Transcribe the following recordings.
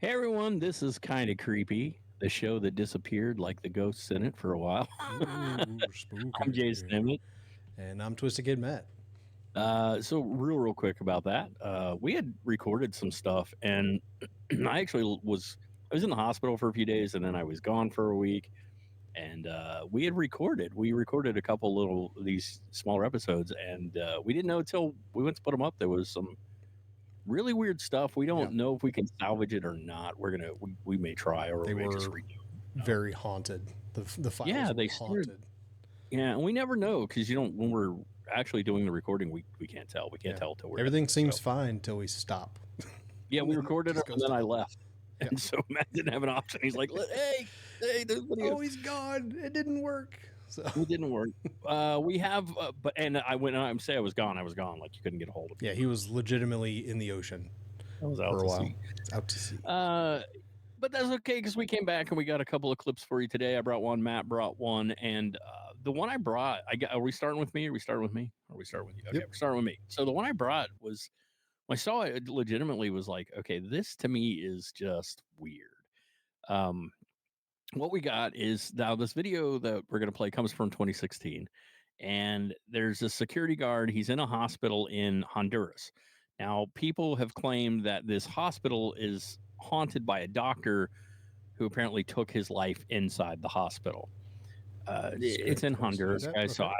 Hey everyone, this is Kinda Creepy, the show that disappeared like the ghosts in it for a while. Ooh, spooky. I'm Jason Emmett. And I'm Twisted Kid Matt. So real quick about that. We had recorded some stuff, and I actually I was in the hospital for a few days, and then I was gone for a week. And we recorded a couple little these smaller episodes, and we didn't know until we went to put them up. There was some really weird stuff. We don't know if we can salvage it or not. We may try, or They we may just were redo it. very haunted. The files They were haunted. Yeah, and we never know because when we're actually doing the recording, we can't tell. We can't tell till we're everything done, seems fine until we stop. Yeah, we recorded it and then I left. Yeah. And so Matt didn't have an option. He's like, "Hey, this video." Oh, he's gone. It didn't work. So It didn't work. We have, I went. I'm say I was gone. I was gone. Like you couldn't get a hold of me. yeah, he was legitimately in the ocean. I was out for a while. sea. Out to sea. But that's okay because we came back and we got a couple of clips for you today. I brought one. Matt brought one, and the one I brought, are we starting with me? Are we starting with me? Or are we starting with you? Okay, We're starting with me. So the one I brought was, when I saw it, legitimately was like, okay, this to me is just weird. What we got is now this video that we're going to play comes from 2016, and there's a security guard. He's in a hospital in Honduras. Now, people have claimed that this hospital is haunted by a doctor who apparently took his life inside the hospital. It's in Honduras, guys. So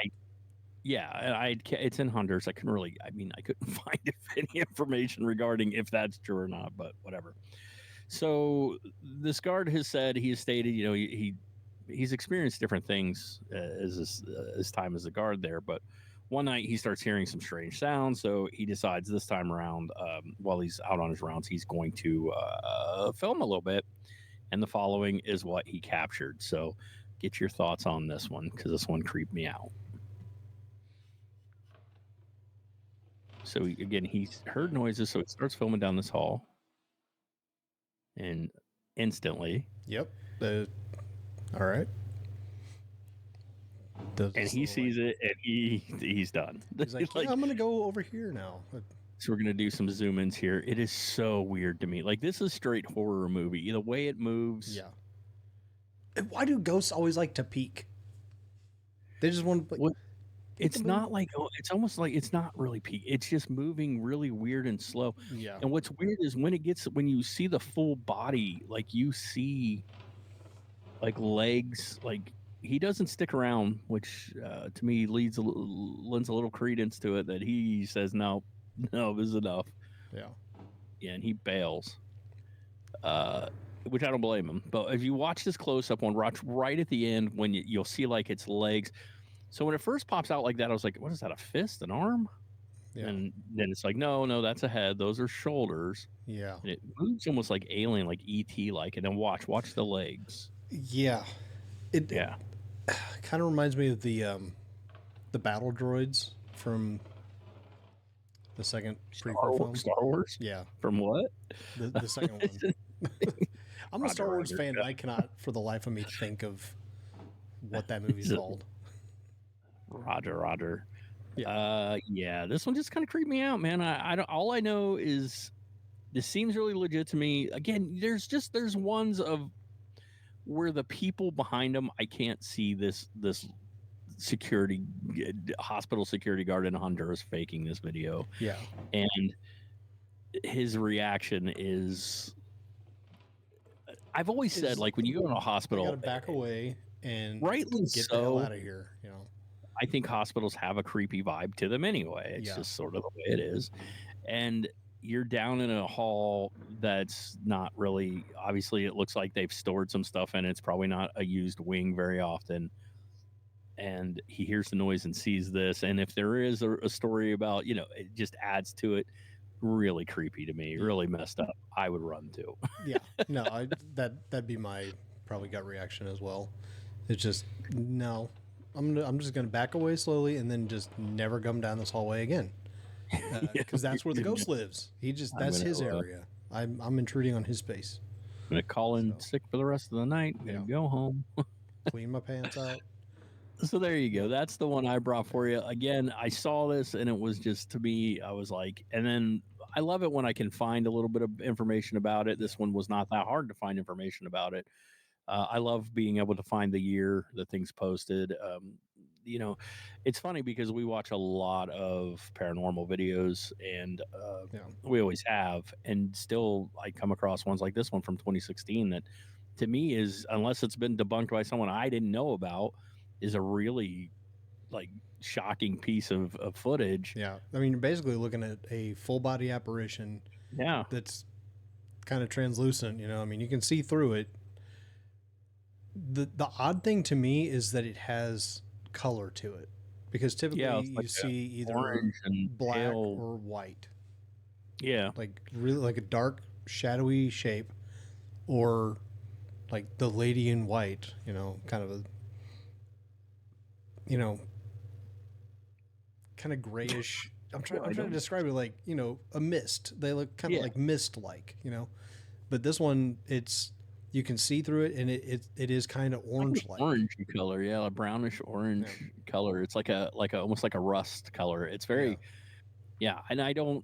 it's in Honduras. I couldn't find any information regarding if that's true or not, but whatever. So this guard has said, he has stated, he's experienced different things as time as a guard there, but one night he starts hearing some strange sounds, so he decides this time around, while he's out on his rounds, he's going to film a little bit, and the following is what he captured. So get your thoughts on this one, because this one creeped me out. So he's heard noises, so he starts filming down this hall, and instantly... Yep. All right. And he sees it, and he's done. He's like, I'm going to go over here now. So we're going to do some zoom ins here. It is so weird to me. Like, this is straight horror movie. The way it moves. Yeah. And why do ghosts always like to peek? They just want to... It's not like, it's almost like it's not really peak. It's just moving really weird and slow. Yeah. And what's weird is when you see the full body, like you see like legs, like he doesn't stick around, which to me lends a little credence to it that he says, no, this is enough. Yeah. Yeah. And he bails, which I don't blame him. But if you watch this close up one, right at the end, when you'll see like its legs. So when it first pops out like that, I was like, what is that, a fist, an arm? Yeah. And then it's like, no, that's a head. Those are shoulders. Yeah. And it moves almost like alien, like E.T. like. And then watch the legs. Yeah. It kind of reminds me of the battle droids from the second prequel film. Star Wars? Yeah. From what? The second one. I'm a Star Wars fan, and I cannot for the life of me think of what that movie's called. Roger. Yeah. This one just kind of creeped me out, man. I don't. All I know is this seems really legit to me. Again, there's ones of where the people behind them, I can't see this hospital security guard in Honduras faking this video. Yeah, and his reaction is. I've always said, like, when you go to a hospital, you gotta back away and rightly get the hell out of here. You know. I think hospitals have a creepy vibe to them anyway. It's just sort of the way it is. And you're down in a hall that's not really, obviously it looks like they've stored some stuff in it. It's probably not a used wing very often. And he hears the noise and sees this. And if there is a story about, it just adds to it. Really creepy to me, really messed up. I would run too. Yeah, no, that'd be my probably gut reaction as well. It's just, no. I'm just going to back away slowly and then just never come down this hallway again. Because that's where the ghost lives. That's his area. I'm intruding on his space. I'm going to call in sick for the rest of the night. I'm going to go home. Clean my pants out. So there you go. That's the one I brought for you. Again, I saw this and it was just, to me, I was like, and then I love it when I can find a little bit of information about it. This one was not that hard to find information about it. I love being able to find the year the thing's posted. You know, it's funny because we watch a lot of paranormal videos, and Yeah. we always have, and still I come across ones like this one from 2016 that, to me, is, unless it's been debunked by someone I didn't know about, is a really like shocking piece of footage. Yeah. I mean, you're basically looking at a full body apparition Yeah, that's kind of translucent, you know. I mean, you can see through it. The odd thing to me is that it has color to it, because typically it's like you see either orange and black pale. or white, Yeah, like really like a dark shadowy shape, or like the lady in white, you know, kind of a, you know, kind of grayish. I'm trying to describe it like, you know, a mist. They look kind of Yeah. like mist like, you know. But this one, it's, you can see through it, and it is kind of orange like. Orangey color, yeah, a brownish orange color. It's like a almost like a rust color. It's very, yeah, and I don't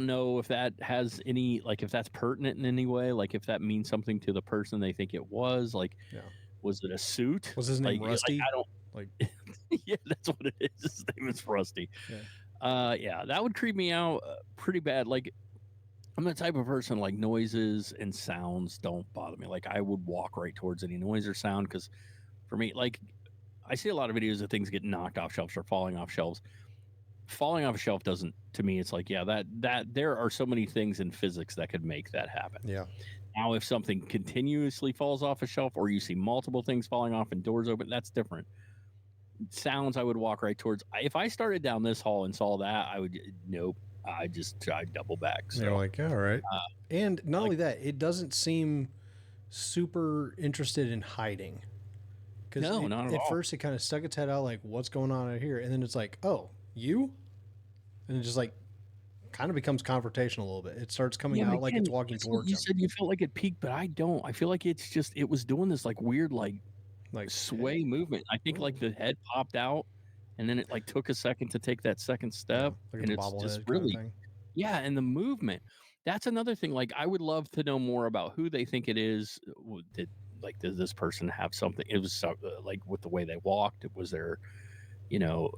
know if that has any, like, if that's pertinent in any way, like if that means something to the person they think it was, like, was it a suit? Was his name Like Rusty? I don't, Like, yeah, that's what it is. His name is Rusty. Yeah, that would creep me out pretty bad. Like, I'm the type of person, like, noises and sounds don't bother me. Like, I would walk right towards any noise or sound, because for me, like, I see a lot of videos of things getting knocked off shelves or falling off shelves. Falling off a shelf doesn't, to me, it's like, yeah, that there are so many things in physics that could make that happen. yeah. Now, if something continuously falls off a shelf, or you see multiple things falling off and doors open, that's different. Sounds, I would walk right towards. If I started down this hall and saw that, I would, nope. I'd double back. So You're like, all right. And not like, only that, it doesn't seem super interested in hiding. Because no, not at at all. first it kind of stuck its head out, like, what's going on out here? And then it's like, oh, you? And it just like kind of becomes confrontational a little bit. It starts coming out like it's walking towards you him. said you felt like it peaked, but I don't. I feel like it's just, it was doing this like weird, like sway movement. I think like the head popped out, and then it like took a second to take that second step, like and the it's just bobblehead really, kind of thing. yeah, and the movement. That's another thing. Like, I would love to know more about who they think it is. Did this person have something? It was like with the way they walked. Was there, you know,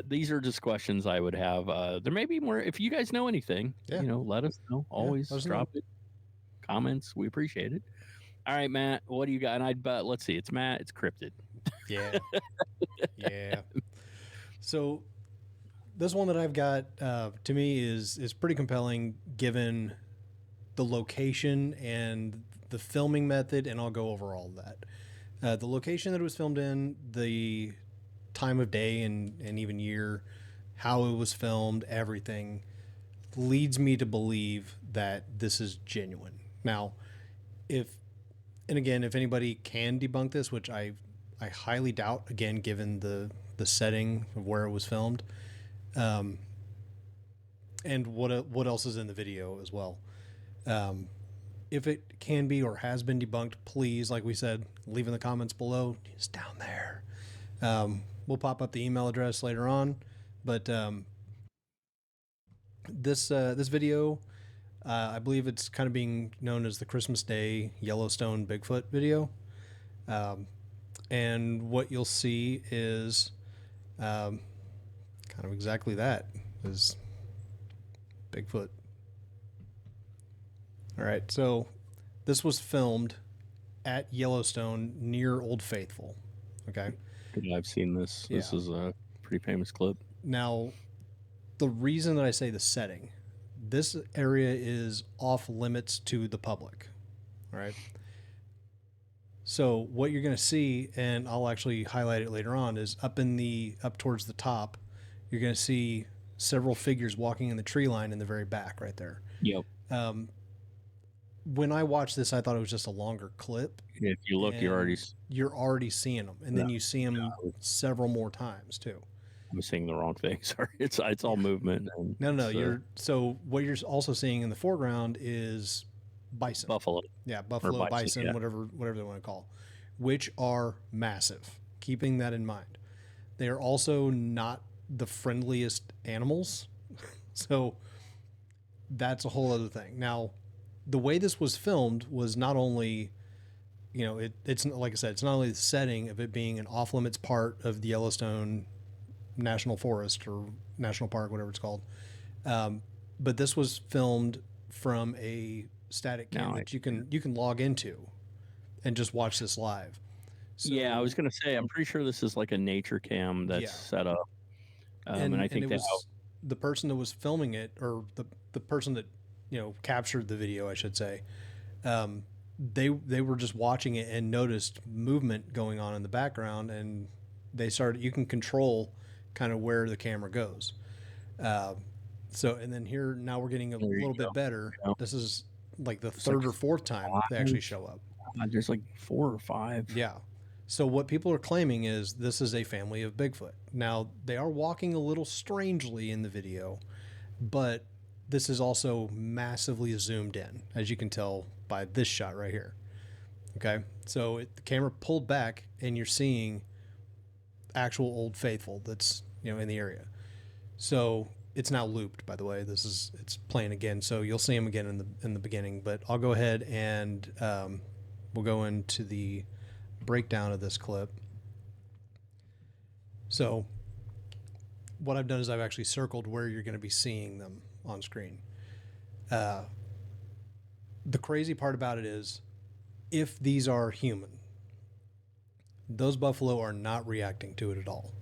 these are just questions I would have. There may be more. If you guys know anything, Yeah. you know, let us know. Always let us drop it. Comments. We appreciate it. All right, Matt, what do you got? And I'd bet, let's see, it's Matt, it's cryptid. Yeah. Yeah. So this one that I've got, to me, is pretty compelling given the location and the filming method, and I'll go over all of that. The location that it was filmed in, the time of day and even year, how it was filmed, everything leads me to believe that this is genuine. Now, if anybody can debunk this, which I highly doubt, again, given the setting of where it was filmed, and what else is in the video as well. If it can be or has been debunked, please, like we said, leave in the comments below. It's down there. We'll pop up the email address later on, but this video, I believe it's kind of being known as the Christmas Day Yellowstone Bigfoot video. And what you'll see is kind of exactly that, is Bigfoot. All right, so this was filmed at Yellowstone near Old Faithful. Okay. I've seen this. Yeah. This is a pretty famous clip. Now, the reason that I say the setting, this area is off limits to the public. All right. So what you're going to see, and I'll actually highlight it later on, is up towards the top, you're going to see several figures walking in the tree line in the very back right there. Yep. When I watched this, I thought it was just a longer clip. If you look, you're already seeing them, and then you see them several more times too. I'm seeing the wrong thing. Sorry, it's all movement. And no. So what you're also seeing in the foreground is bison, buffalo. Yeah, buffalo, bison, yeah. whatever they want to call, which are massive. keeping that in mind. They are also not the friendliest animals. So that's a whole other thing. Now, the way this was filmed was not only, it's like I said, it's not only the setting of it being an off limits part of the Yellowstone National Forest or National Park, whatever it's called, but this was filmed from a static cam that you can log into and just watch this live. So, yeah, I was going to say, I'm pretty sure this is like a nature cam that's set up. And I think it was the person that was filming it, or the person that, captured the video, I should say, they were just watching it and noticed movement going on in the background, and they started, you can control kind of where the camera goes. So, and then here, now we're getting a little bit better. This is like the third or fourth time they actually show up. There's like 4 or 5. Yeah. So what people are claiming is this is a family of Bigfoot. Now, they are walking a little strangely in the video, but this is also massively zoomed in, as you can tell by this shot right here. Okay? So the camera pulled back, and you're seeing actual Old Faithful that's, in the area. So it's now looped, by the way. It's playing again, so you'll see him again in the beginning. But I'll go ahead and we'll go into the breakdown of this clip. So what I've done is I've actually circled where you're going to be seeing them on screen. The crazy part about it is, if these are human, those buffalo are not reacting to it at all.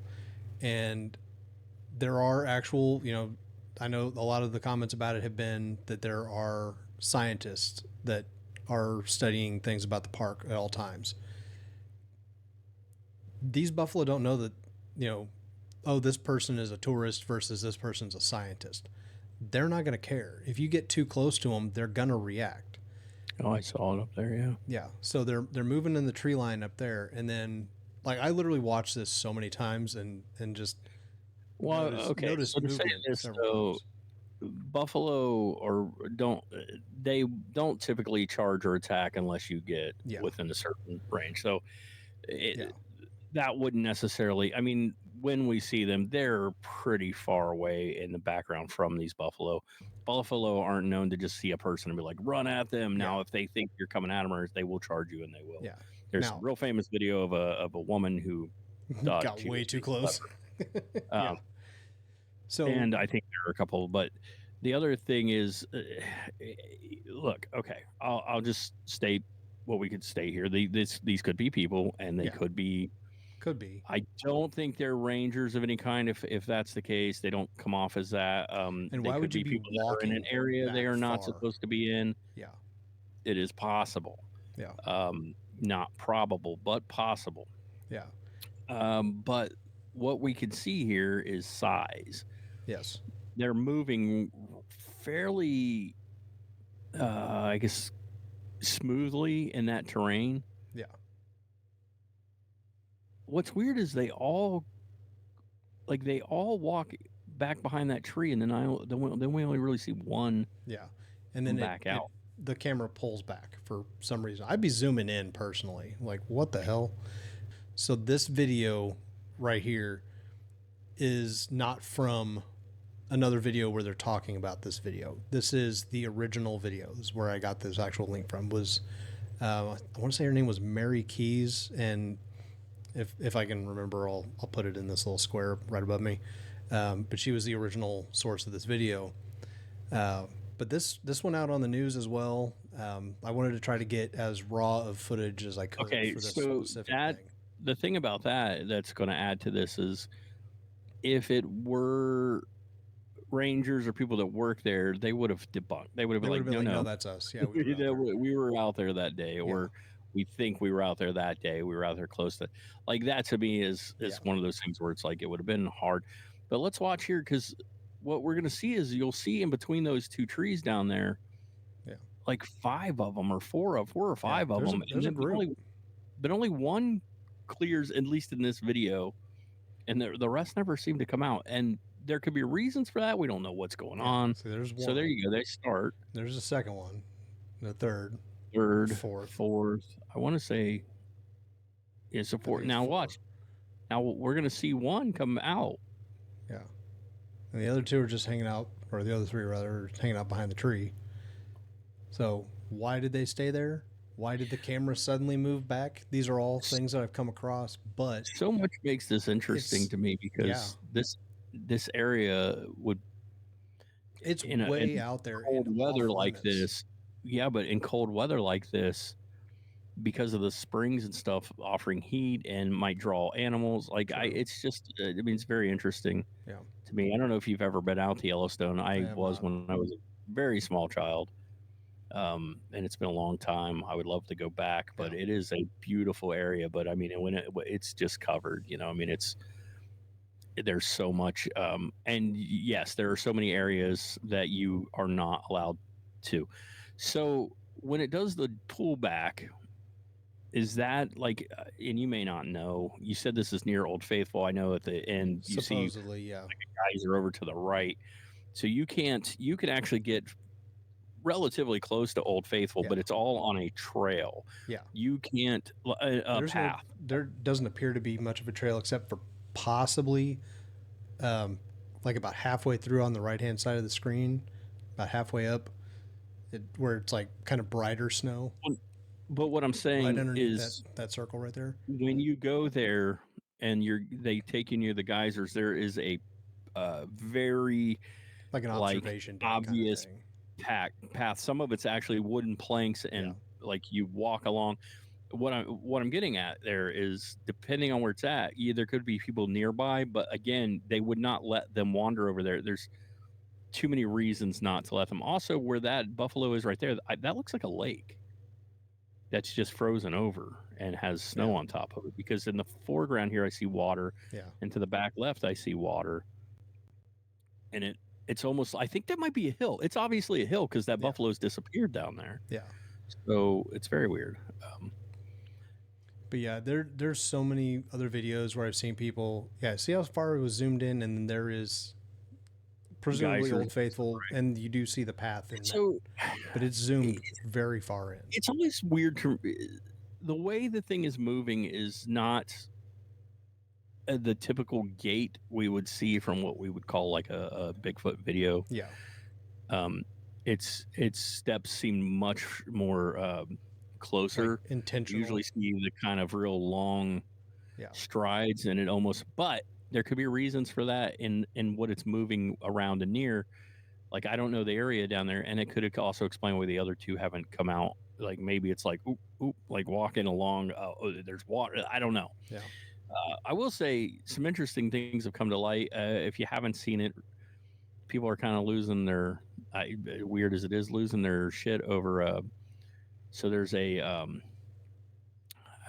And there are actual, I know a lot of the comments about it have been that there are scientists that are studying things about the park at all times. These buffalo don't know that, this person is a tourist versus this person's a scientist. They're not going to care. If you get too close to them, they're going to react. Oh, I saw it up there. Yeah. Yeah. So they're moving in the tree line up there. And then, like, I literally watched this so many times and just, notice so to say this, so buffalo don't typically charge or attack unless you get within a certain range. So that wouldn't necessarily, I mean, when we see them, they're pretty far away in the background from these buffalo. Buffalo aren't known to just see a person and be like, run at them. Now, if they think you're coming at them, they will charge you, and they will. Yeah. There's a real famous video of a woman who got way too close. So, and I think there are a couple, but the other thing is, look, okay, I'll just state what we could state here. These could be people, and they could be. I don't think they're rangers of any kind. If that's the case, they don't come off as that. And why would you be walking in an area they are not supposed to be in? Yeah, it is possible. Yeah, not probable, but possible. Yeah. But what we can see here is size. Yes, they're moving fairly, I guess, smoothly in that terrain. Yeah. What's weird is they all walk back behind that tree, and then we only really see one. Yeah, and then back out. The camera pulls back for some reason. I'd be zooming in personally. Like, what the hell? So this video right here is not from another video where they're talking about this video. This is the original video. This is where I got this actual link from. Was I want to say her name was Mary Keys, and if I can remember, I'll put it in this little square right above me. But she was the original source of this video. But this went out on the news as well. I wanted to try to get as raw of footage as I could. Okay, for this so specific thing. The thing about that's going to add to this is, if it were rangers or people that work there, they would have debunked. They would have been like, no, that's us. Yeah, we were out there that day, or we think we were out there that day. We were out there close to, like, that to me is one of those things where it's like, it would have been hard. But let's watch here, because what we're going to see is, you'll see in between those two trees down there, like 5 of them, or 4 or 5 of them. There's a group. But only one clears, at least in this video, and the rest never seem to come out. And there could be reasons for that. We don't know what's going on. So there's one. So there you go. They start. There's a second one, the third, fourth. I want to say it's a fourth. Now watch. Now we're going to see one come out. Yeah. And the other two are just hanging out, or the other three rather, are hanging out behind the tree. So why did they stay there? Why did the camera suddenly move back? These are all things that I've come across, but So much makes this interesting it's to me yeah, because this area would it's in way out there cold and off weather like limits. this. Yeah, but in cold weather like this, because of the springs and stuff offering heat and might draw animals. Like True. it's just, I mean, it's very interesting Yeah, to me. I don't know if you've ever been out to Yellowstone. I I have was not. when I was a very small child, and it's been a long time. I would love to go back, Yeah, but it is a beautiful area. But I mean, it's just covered. I mean, there's so much, and yes, there are so many areas that you are not allowed to. So when it does the pullback, is that like, and you may not know, you said this is near Old Faithful. I know at the end you see supposedly, yeah, guys are over to the right. So you can actually get relatively close to Old Faithful, yeah, but it's all on a trail. yeah. You can't, a path. There doesn't appear to be much of a trail except for possibly, um, like about halfway through on the right hand side of the screen, about halfway up, where it's like kind of brighter snow, But what I'm right saying underneath is that circle right there, when you go there and they take you near the geysers, there is a very like an like observation deck kind of obvious thing. path. Some of it's actually wooden planks, Yeah, and like you walk along. What I'm getting at there is depending on where it's at, there could be people nearby, but again, they would not let them wander over there. There's too many reasons not to let them. Also, where that buffalo is right there, that looks like a lake that's just frozen over and has snow yeah, on top of it. Because in the foreground here, I see water, yeah, and to the back left, I see water, and it's almost. I think that might be a hill. It's obviously a hill because that yeah, buffalo's disappeared down there. yeah. So it's very weird. But yeah, there's so many other videos where I've seen people. Yeah, see how far it was zoomed in, and then there is presumably Geysers. Old Faithful, and you do see the path in that, So but it's zoomed very far in. it's always weird to the way the thing is moving is not the typical gait we would see from what we would call like a Bigfoot video. Yeah, Um, its steps seem much more like closer. You intentional. usually see the kind of real long Yeah, strides, and it almost. But there could be reasons for that in what it's moving around and near. Like I don't know the area down there, and it could also explain why the other two haven't come out. Like maybe it's like oop oop, like walking along. Oh, there's water. I don't know. yeah. I will say some interesting things have come to light. If you haven't seen it, people are kind of losing their weird as it is, losing their shit over. So there's I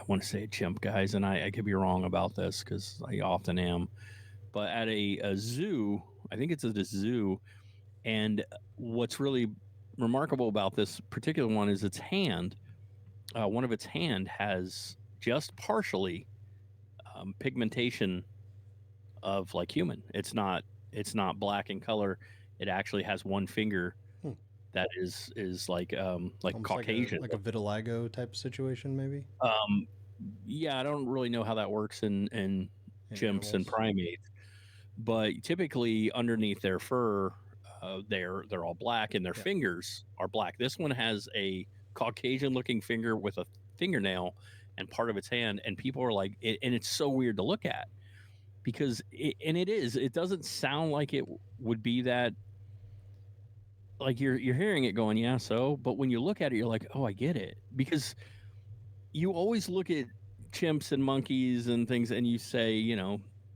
want to say a chimp, guys, and I could be wrong about this because I often am. But at a zoo, I think it's at a zoo, and what's really remarkable about this particular one is its hand. One of its hand has just partially pigmentation of like human. It's not black in color. It actually has one finger Hmm. that is like Almost Caucasian. like a vitiligo type of situation, maybe Yeah, I don't really know how that works in in chimps and animals. primates, but typically underneath their fur, they're all black, and their Yeah. fingers are black. This one has a Caucasian looking finger with a fingernail and part of its hand, and people are like, and it's so weird to look at because it doesn't sound like it would be that. Like you're hearing it going, yeah, so, but when you look at it, you're like, oh, I get it, because you always look at chimps and monkeys and things, and you say,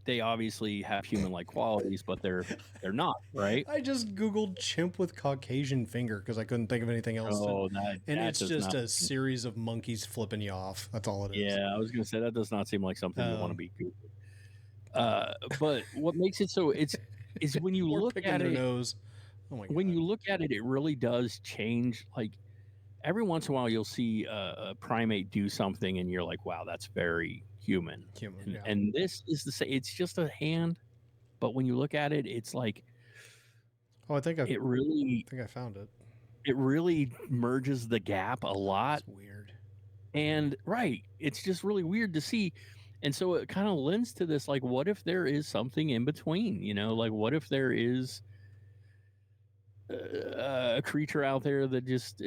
they obviously have human-like qualities, but they're not, right? I just googled chimp with Caucasian finger because I couldn't think of anything else. Oh, that And that it's does just not. a series of monkeys flipping you off. That's all it is. Yeah, I was gonna say that does not seem like something you want to Um, be googling. But what makes it so it's is when you or look picking at their it, nose. Oh my when god. you look at it, it really does change. Like every once in a while, you'll see a primate do something, and you're like, wow, that's very human. Human, And yeah. and this is the same. It's just a hand, but when you look at it, it's like Oh, it really I found it. it really merges the gap a lot. That's weird. And right, it's just really weird to see. And so it kind of lends to this, like, what if there is something in between? Like, what if there is a creature out there that just,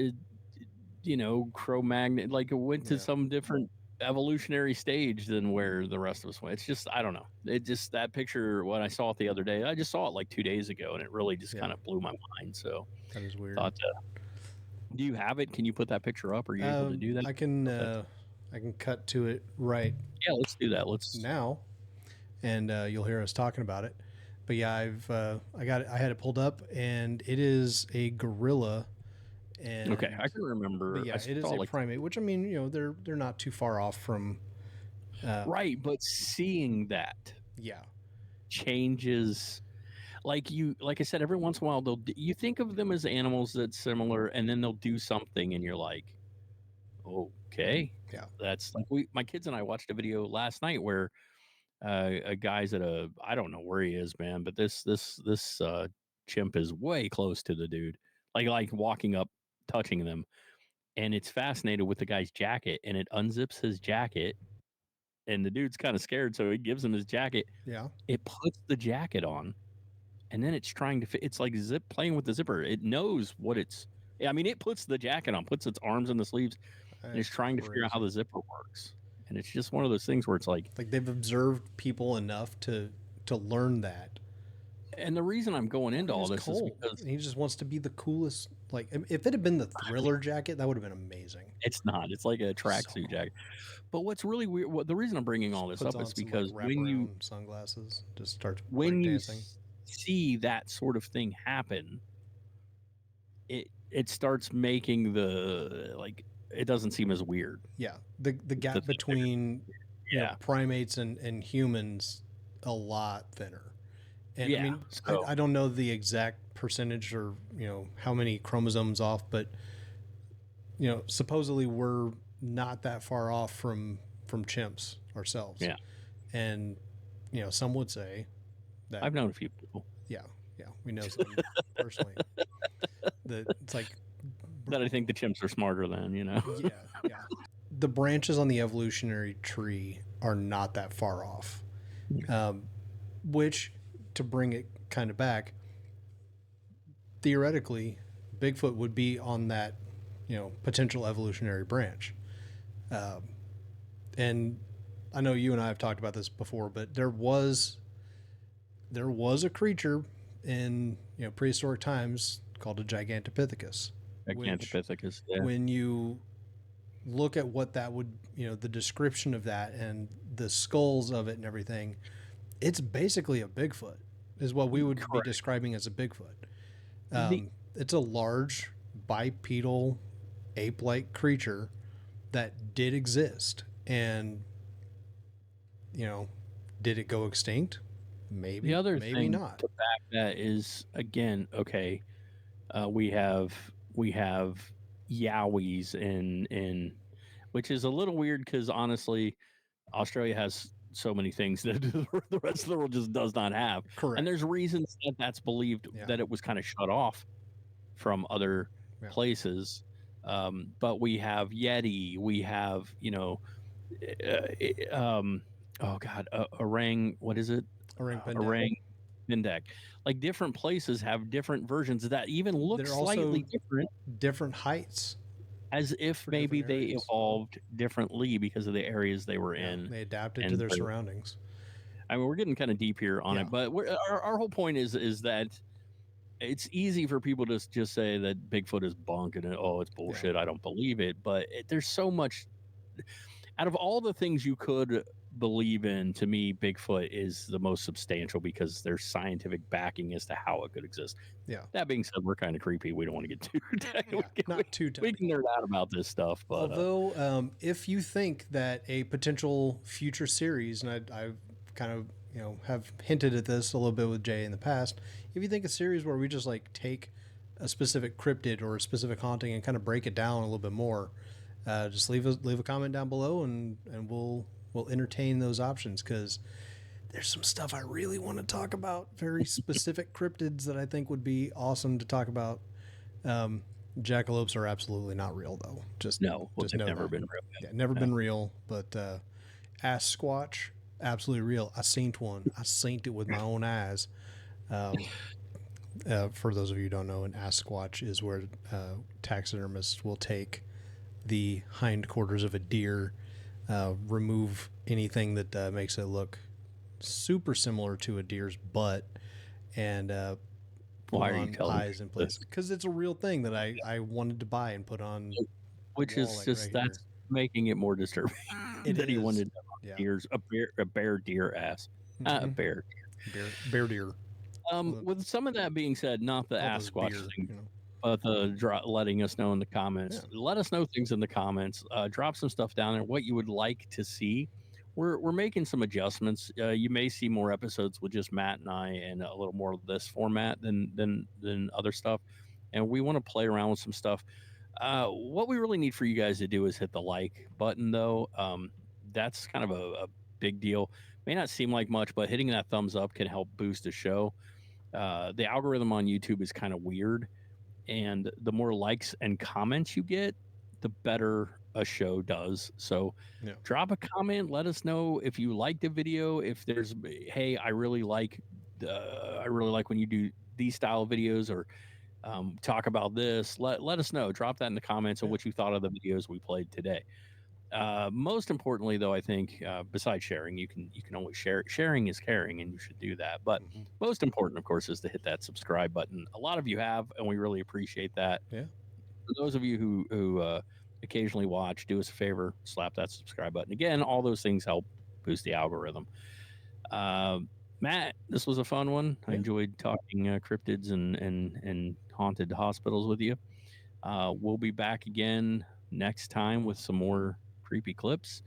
Cro-Magnon, like, it went to some different evolutionary stage than where the rest of us went. It's just, I don't know. It just, that picture, when I saw it the other day, I just saw it like 2 days ago, and it really just kind of blew my mind. So that is weird. thought, do you have it? Can you put that picture up? Are you able to do that? I can cut to it right. Yeah, let's do that. Now, and you'll hear us talking about it. But yeah, I had it pulled up, and it is a gorilla. And okay, I can remember. But yeah, it is a primate, which, I mean, they're not too far off from. Right, but seeing that, changes. Like I said, every once in a while you think of them as animals that's similar, and then they'll do something, and you're like, okay, that's like my kids and I watched a video last night where a guy's at I don't know where he is, man, but this chimp is way close to the dude, like walking up, touching them, and it's fascinated with the guy's jacket, and it unzips his jacket, and the dude's kind of scared, so he gives him his jacket. It puts the jacket on, and then it's trying to fit. It's like playing with the zipper. It knows what it puts the jacket on, puts its arms in the sleeves, and it's trying to figure out how the zipper works. And it's just one of those things where it's like they've observed people enough to learn that. And the reason I'm going into all this is because he just wants to be the coolest. Like, if it had been the Thriller jacket, that would have been amazing. It's not. It's like a tracksuit jacket. But what's really weird, the reason I'm bringing all this up is because when you sunglasses just start when you see that sort of thing happen, it starts making it doesn't seem as weird. Yeah, the gap between primates and humans a lot thinner. And I mean, I don't know the exact percentage or how many chromosomes off, but supposedly we're not that far off from chimps ourselves. Yeah, and some would say that I've known a few people. Yeah, we know some personally. It's like that I think the chimps are smarter than, Yeah. The branches on the evolutionary tree are not that far off. Which, to bring it kind of back, theoretically, Bigfoot would be on that, potential evolutionary branch. And I know you and I have talked about this before, but there was a creature in prehistoric times called a Gigantopithecus. Gigantopithecus. Yeah. When you look at what that would, the description of that and the skulls of it and everything, it's basically a Bigfoot, is what we would be describing as a Bigfoot. It's a large bipedal ape-like creature that did exist. And, did it go extinct? Maybe. The other maybe thing not. to back that is, again, okay, we have yowies in which is a little weird because honestly, Australia has so many things that the rest of the world just does not have. Correct. And there's reasons that's believed that it was kind of shut off from other places. But we have Yeti, we have, orang, what is it? Orang Pindak. Like, different places have different versions that even look slightly different heights, as if maybe they evolved differently because of the areas they were in. They adapted to their surroundings. I mean, we're getting kind of deep here on it, but our whole point is that it's easy for people to just say that Bigfoot is bunk and it's bullshit. I don't believe it, but there's so much. Out of all the things you could believe in, to me, Bigfoot is the most substantial because there's scientific backing as to how it could exist. Yeah. That being said, we're kind of creepy. We don't want to get too not too we can nerd out about this stuff. But although, if you think that a potential future series, and I've kind of have hinted at this a little bit with Jay in the past, if you think a series where we just like take a specific cryptid or a specific haunting and kind of break it down a little bit more, just leave a comment down below and we'll entertain those options, because there's some stuff I really want to talk about, very specific cryptids that I think would be awesome to talk about. Jackalopes are absolutely not real, though. Just never been real. Yeah, never been real. But Sasquatch, absolutely real. I seen one. I seen it with my own eyes. For those of you who don't know, an Sasquatch is where taxidermists will take the hindquarters of a deer, remove anything that makes it look super similar to a deer's butt, and put Why are you on telling eyes me in place. this? Because it's a real thing that I wanted to buy and put on Which the wall, is like just right here. that's making it more disturbing It that he is. wanted Yeah. deers a bear deer ass. A bear. Bear deer. With some of that being said, not the Called those Sasquatch beer, thing, you know. but the letting us know in the comments. Yeah. Let us know things in the comments. Drop some stuff down there. What you would like to see. We're making some adjustments. You may see more episodes with just Matt and I, and a little more of this format than other stuff. And we want to play around with some stuff. What we really need for you guys to do is hit the like button, though. That's kind of a big deal. May not seem like much, but hitting that thumbs up can help boost the show. The algorithm on YouTube is kind of weird, and the more likes and comments you get, the better a show does. So Yeah. drop a comment, let us know if you liked the video, if there's hey, I really like when you do these style of videos, or talk about this. Let us know. Drop that in the comments of what you thought of the videos we played today. Most importantly, though, I think besides sharing, you can always share. Sharing is caring, and you should do that. But most important, of course, is to hit that subscribe button. A lot of you have, and we really appreciate that. Yeah. For those of you who occasionally watch, do us a favor, slap that subscribe button. Again, all those things help boost the algorithm. Matt, this was a fun one. I enjoyed talking cryptids and haunted hospitals with you. We'll be back again next time with some more creepy clips.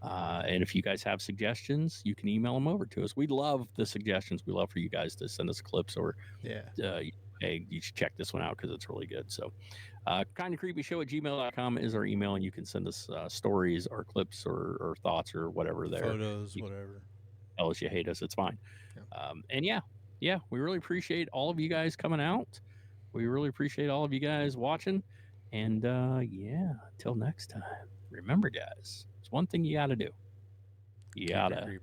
And if you guys have suggestions, you can email them over to us. We love the suggestions. We love for you guys to send us clips or, hey, you should check this one out because it's really good. So, KindaCreepyShow@gmail.com is our email, and you can send us stories or clips or thoughts or whatever there. Photos, whatever. Tell us you hate us. It's fine. And we really appreciate all of you guys coming out. We really appreciate all of you guys watching. And until next time, remember, guys, it's one thing you got to do. You got to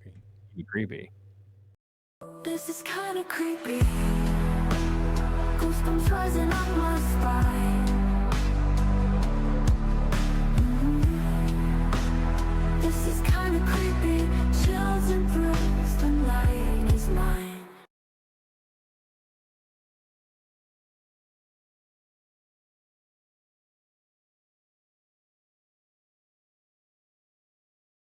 be creepy. This is kind of creepy. Goosebumps rising on my spine.